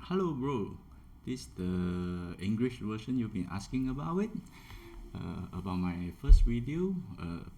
Hello, bro. This the English version you've been asking about it. About my first video,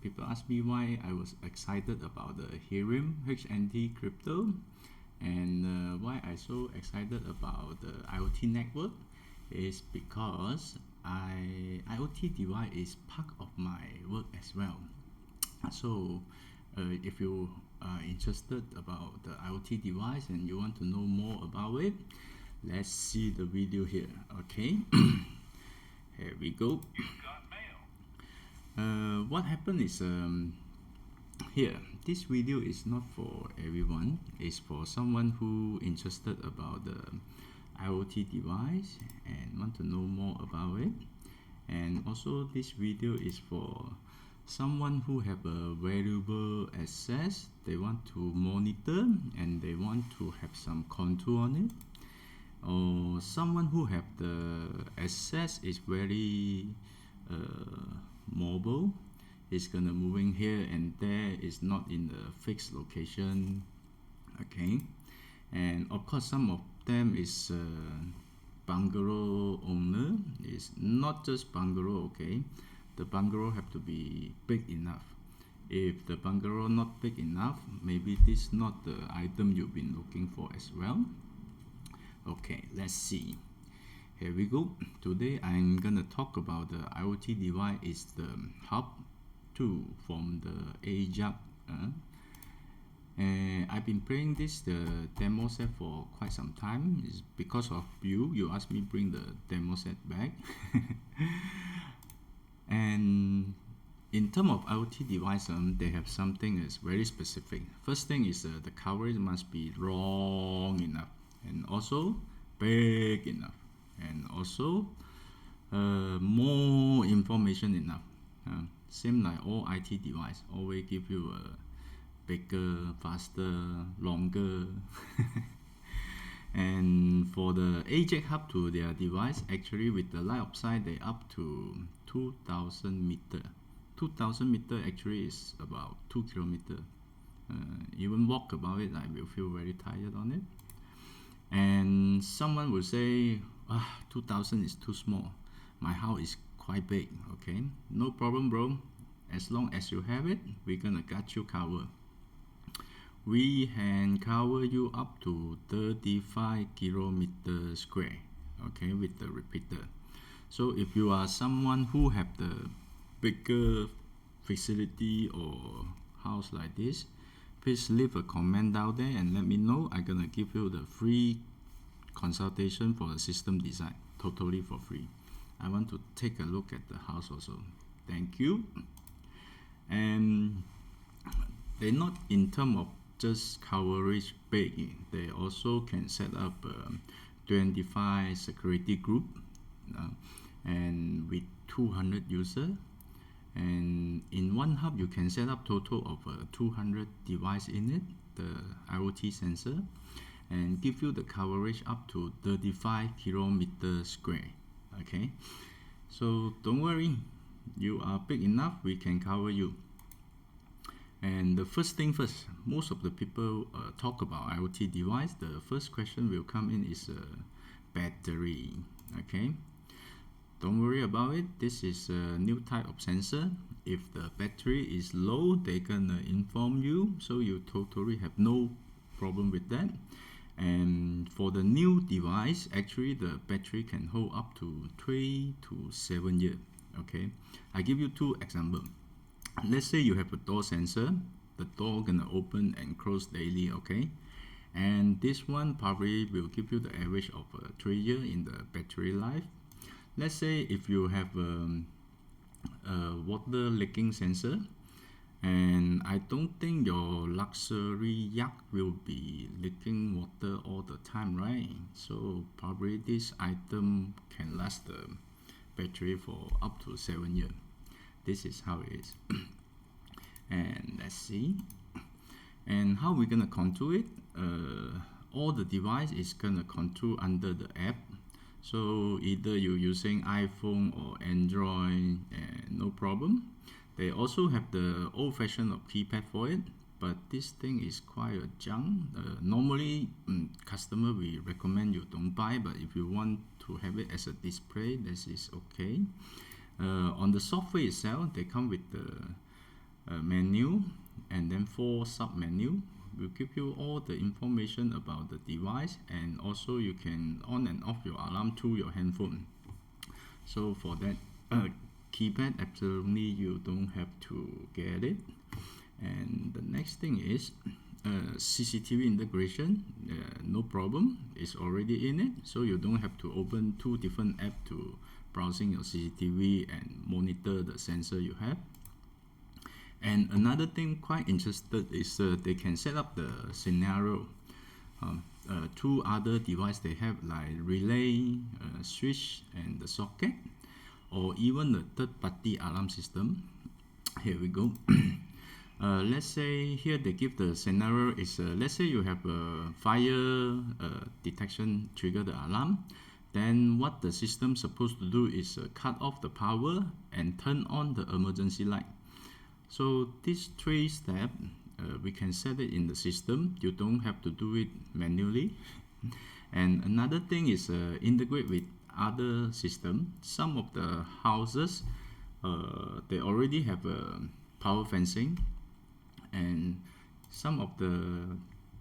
people asked me why I was excited about the Ethereum HNT crypto, and why I so excited about the IoT network is because IoT device is part of my work as well. So, if you are interested about the IoT device and you want to know more about it, let's see the video here. Okay, here we go. What happened is here this video is not for everyone. It's for someone who interested about the IoT device and want to know more about it. And also this video is for someone who have a valuable access, they want to monitor and they want to have some control on it, or someone who have the access is very mobile, is gonna moving here and there, is not in the fixed location. Okay, and of course some of them is bungalow owner, is not just bungalow. Okay, the bungalow have to be big enough. If the bungalow not big enough, maybe this not the item you've been looking for as well. Okay, let's see. Here we go. Today I'm gonna talk about the IoT device is the hub 2 from the yacht. And I've been playing this the demo set for quite some time. It's because of you asked me bring the demo set back. And in terms of IoT device, they have something that's very specific. First thing is the coverage must be long enough, and also big enough, and also more information enough. Same like all IT device, always give you a bigger, faster, longer. And for the AJ hub to their device, actually with the light upside, they up to 2000 meter. 2000 meter actually is about 2 kilometer. Even walk about it, I will feel very tired on it. And someone will say, 2000 is too small. My house is quite big. Okay, no problem, bro. As long as you have it, we're gonna got you covered. We can cover you up to 35 kilometers square. Okay, with the repeater. So if you are someone who have the bigger facility or house like this, please leave a comment down there and let me know. I'm gonna give you the free consultation for the system design, totally for free. I want to take a look at the house also. Thank you. And they're not in terms of just coverage big, they also can set up 25 security group, and with 200 users, and in one hub you can set up total of 200 device in it, the IoT sensor, and give you the coverage up to 35 kilometers square. Okay, so don't worry, you are big enough, we can cover you. And the first thing first, most of the people talk about IoT device, the first question will come in is battery. Okay, don't worry about it, this is a new type of sensor. If the battery is low, they gonna inform you, so you totally have no problem with that. And for the new device, actually the battery can hold up to 3 to 7 years. Okay, I give you two examples. Let's say you have a door sensor, the door gonna open and close daily. Okay, and this one probably will give you the average of 3 years in the battery life. Let's say if you have a water leaking sensor, and I don't think your luxury yacht will be leaking water all the time, right? So probably this item can last the battery for up to 7 years. This is how it is. And let's see, and how we're gonna control it. All the device is gonna control under the app. So either you're using iPhone or Android, no problem. They also have the old-fashioned keypad for it. but this thing is quite a junk. Normally, customer we recommend you don't buy, but if you want to have it as a display, this is okay. On the software itself, they come with the menu and then 4 sub-menu. Will give you all the information about the device, and also you can on and off your alarm through your handphone. So for that keypad, absolutely you don't have to get it. And the next thing is CCTV integration. No problem, it's already in it, so you don't have to open 2 different apps to browsing your CCTV and monitor the sensor you have. And another thing quite interested is they can set up the scenario through other device they have, like relay, switch and the socket, or even the third-party alarm system. Here we go. Let's say here they give the scenario is let's say you have a fire detection trigger the alarm. Then what the system supposed to do is cut off the power and turn on the emergency light. So these 3 steps, we can set it in the system. You don't have to do it manually. And another thing is integrate with other system. Some of the houses, they already have power fencing, and some of the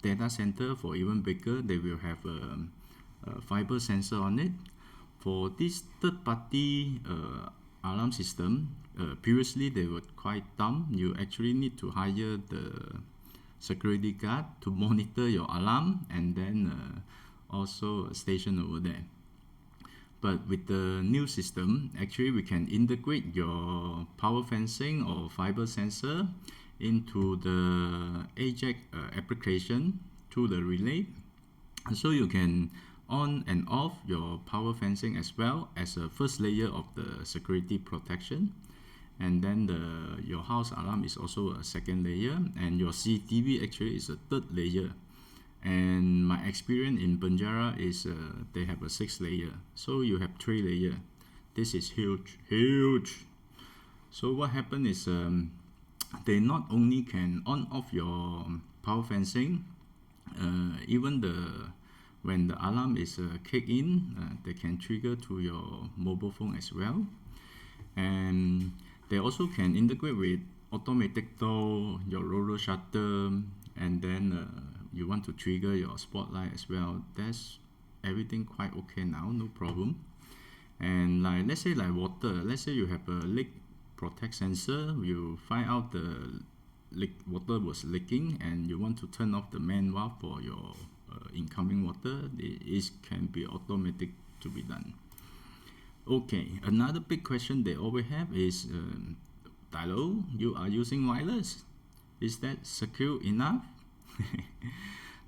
data center for even bigger, they will have a fiber sensor on it. For this third-party alarm system, previously they were quite dumb. You actually need to hire the security guard to monitor your alarm and then also a station over there. But with the new system, actually we can integrate your power fencing or fiber sensor into the AJAX application through the relay, so you can on and off your power fencing as well as a first layer of the security protection. And then your house alarm is also a second layer, and your CCTV actually is a third layer. And my experience in Banjara is they have a 6 layer, so you have 3 layer. This is huge. So what happened is they not only can on off your power fencing, even when the alarm is kicked in, they can trigger to your mobile phone as well. And they also can integrate with automatic door, your roller shutter, and then you want to trigger your spotlight as well. That's everything quite okay now, no problem. And like let's say like water, let's say you have a leak protect sensor, you find out the water was leaking and you want to turn off the main valve for your incoming water. It can be automatic to be done. Okay, another big question they always have is, Tylo, you are using wireless. Is that secure enough?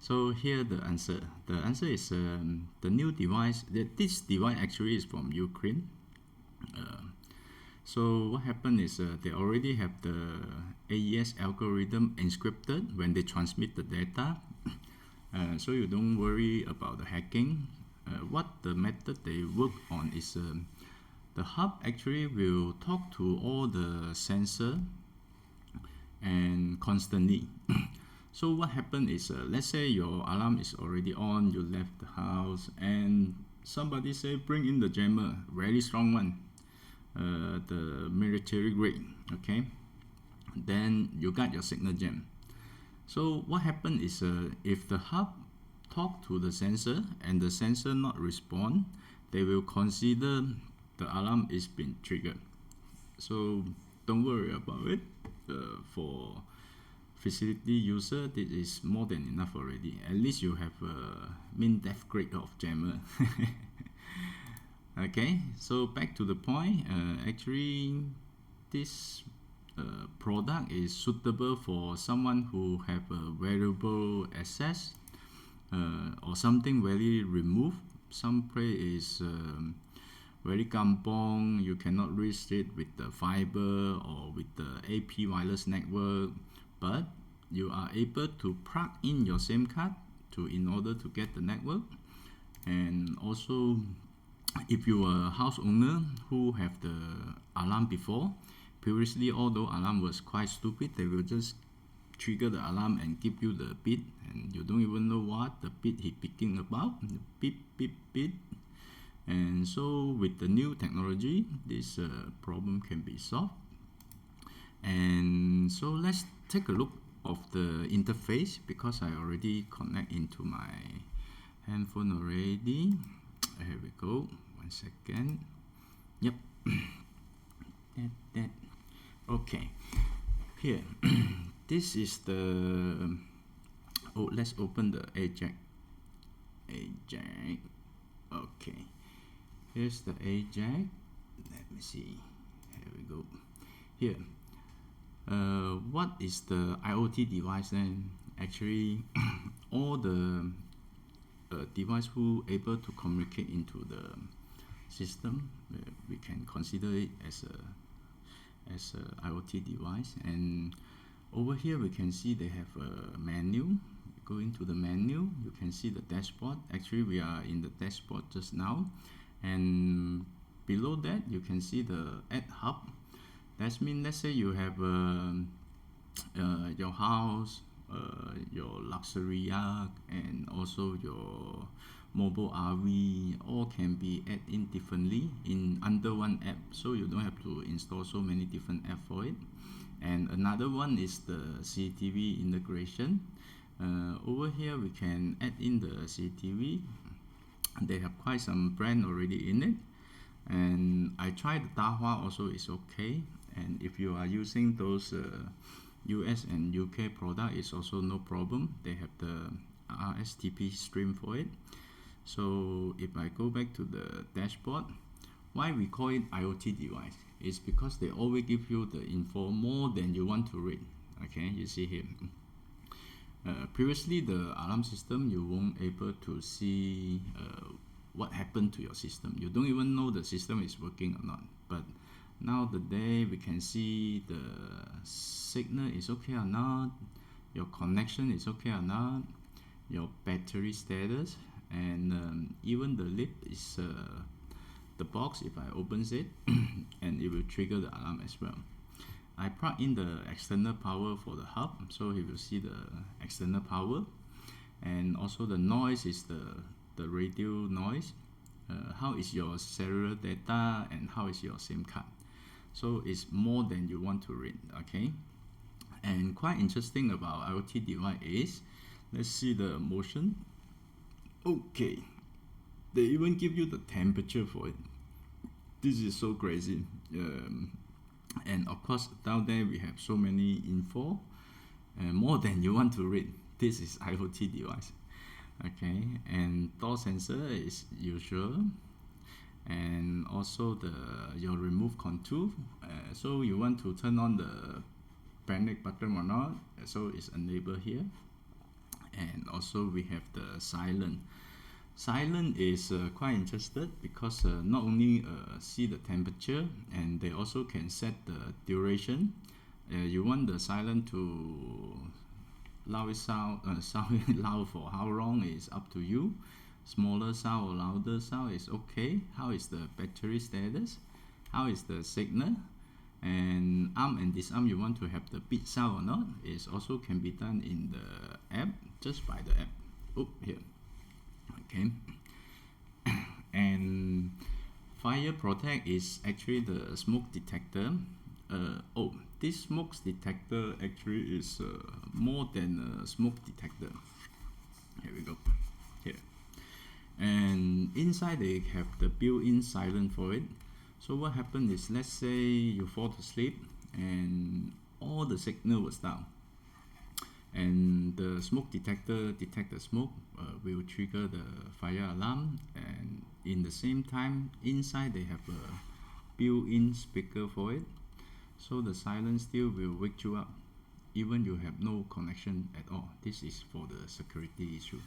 So here the answer. The answer is the new device. This device actually is from Ukraine. So what happened is they already have the AES algorithm encrypted when they transmit the data. So you don't worry about the hacking. What the method they work on is the hub actually will talk to all the sensor and constantly. So what happened is let's say your alarm is already on, you left the house and somebody say bring in the jammer, very strong one, the military grade, okay, then you got your signal jam. So what happened is if the hub talk to the sensor and the sensor not respond, they will consider the alarm is been triggered. So don't worry about it. For facility user, this is more than enough already. At least you have a min def grade of jammer. Okay, so back to the point. Actually, this product is suitable for someone who have a valuable access or something very removed. Some place is very kampong, you cannot reach it with the fiber or with the AP wireless network, but you are able to plug in your SIM card in order to get the network. And also, if you are a house owner who have the alarm before, previously although alarm was quite stupid, they will just trigger the alarm and give you the beep, and you don't even know what the beep he picking about. Beep, beep, beep. And so with the new technology, this problem can be solved. And so let's take a look of the interface, because I already connect into my handphone already. Here we go. 1 second. Yep. that. Okay. Here. This is the. Oh, let's open the AJAX. Okay. Here's the AJAX. Let me see. Here we go. Here. What is the IoT device then? Actually, all the device who able to communicate into the system, we can consider it as a IoT device. And over here we can see they have a menu. Go into the menu, you can see the dashboard. Actually, we are in the dashboard just now, and below that you can see the Ad Hub. That means, let's say you have your house, your luxury yacht, and also your mobile RV, all can be added in differently in under one app, so you don't have to install so many different apps for it. And another one is the Cctv integration. Over here we can add in the Cctv. They have quite some brand already in it, and I tried the Dahua also is okay. And if you are using those US and UK product, it's also no problem. They have the RSTP stream for it. So if I go back to the dashboard, why we call it IoT device is because they always give you the info more than you want to read. Okay, you see here. Previously, the alarm system, you won't able to see what happened to your system. You don't even know the system is working or not. But now the day we can see the signal is okay or not, your connection is okay or not, your battery status, and even the lip is the box. If I opens it, and it will trigger the alarm as well. I plug in the external power for the hub, so you will see the external power, and also the noise is the radio noise. How is your cellular data, and how is your SIM card? So it's more than you want to read. Okay, and quite interesting about IoT device is, let's see the motion. Okay, they even give you the temperature for it. This is so crazy. And of course down there we have so many info, more than you want to read. This is IoT device. Okay, and door sensor is usual, and also your remote control. So you want to turn on the panic button or not, so it's enabled here. And also we have the silent. Silent is quite interested, because not only see the temperature, and they also can set the duration. You want the silent to loud sound loud for how long is up to you. Smaller sound or louder sound is okay. How is the battery status? How is the signal? And arm and disarm, you want to have the beat sound or not, is also can be done in the app, just by the app. Oh, here. Okay. And fire protect is actually the smoke detector. This smoke detector actually is more than a smoke detector. Here we go. Here. And inside they have the built-in silent for it. So what happened is, let's say you fall to sleep and all the signal was down, and the smoke detector detect the smoke, will trigger the fire alarm. And in the same time, inside they have a built-in speaker for it, so the silence still will wake you up even you have no connection at all. This is for the security issue.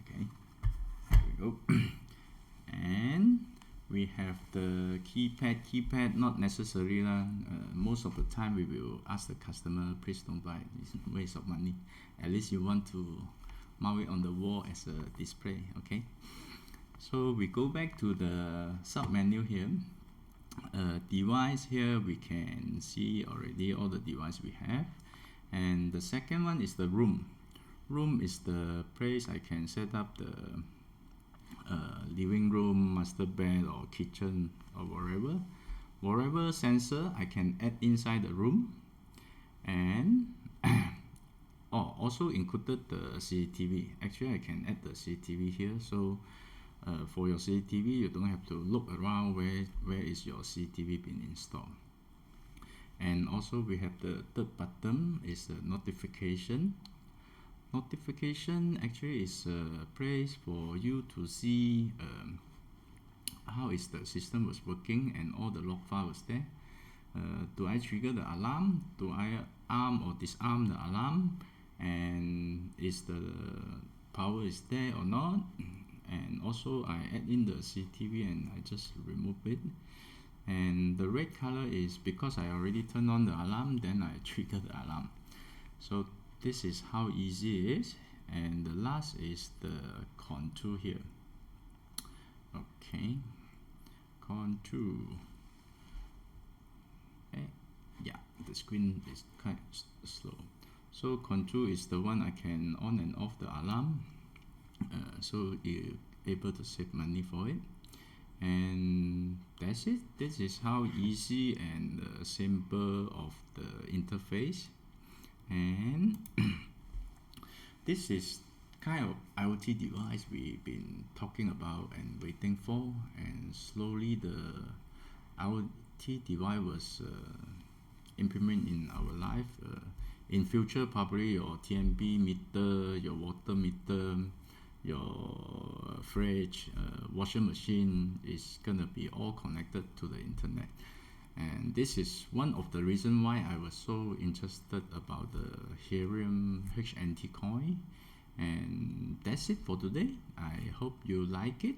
Okay, there we go. And we have the keypad, not necessary most of the time we will ask the customer, please don't buy, it's a waste of money. At least you want to mount it on the wall as a display. Okay, so we go back to the sub menu here. Device, here we can see already all the device we have, And the second one is the room. Room is the place I can set up the living room, master bed, or kitchen, or whatever sensor I can add inside the room. And oh, also included the CCTV. Actually, I can add the CCTV here. So for your CCTV, you don't have to look around where is your CCTV been installed. And also we have the third button is the notification. Notification actually is a place for you to see how is the system was working and all the log files there. Do I trigger the alarm? Do I arm or disarm the alarm? And is the power is there or not? And also I add in the CCTV and I just remove it. And the red color is because I already turned on the alarm, then I trigger the alarm. So this is how easy it is. And the last is the contour here. Okay, contour. Okay, yeah, the screen is kind of slow. So contour is the one I can on and off the alarm. So you're able to save money for it. And that's it. This is how easy and simple of the interface. And this is kind of IoT device we've been talking about and waiting for, and slowly the IoT device was implemented in our life. In future, probably your TMB meter, your water meter, your fridge, washing machine is gonna be all connected to the internet. And this is one of the reasons why I was so interested about the Ethereum HNT coin. And that's it for today. I hope you like it.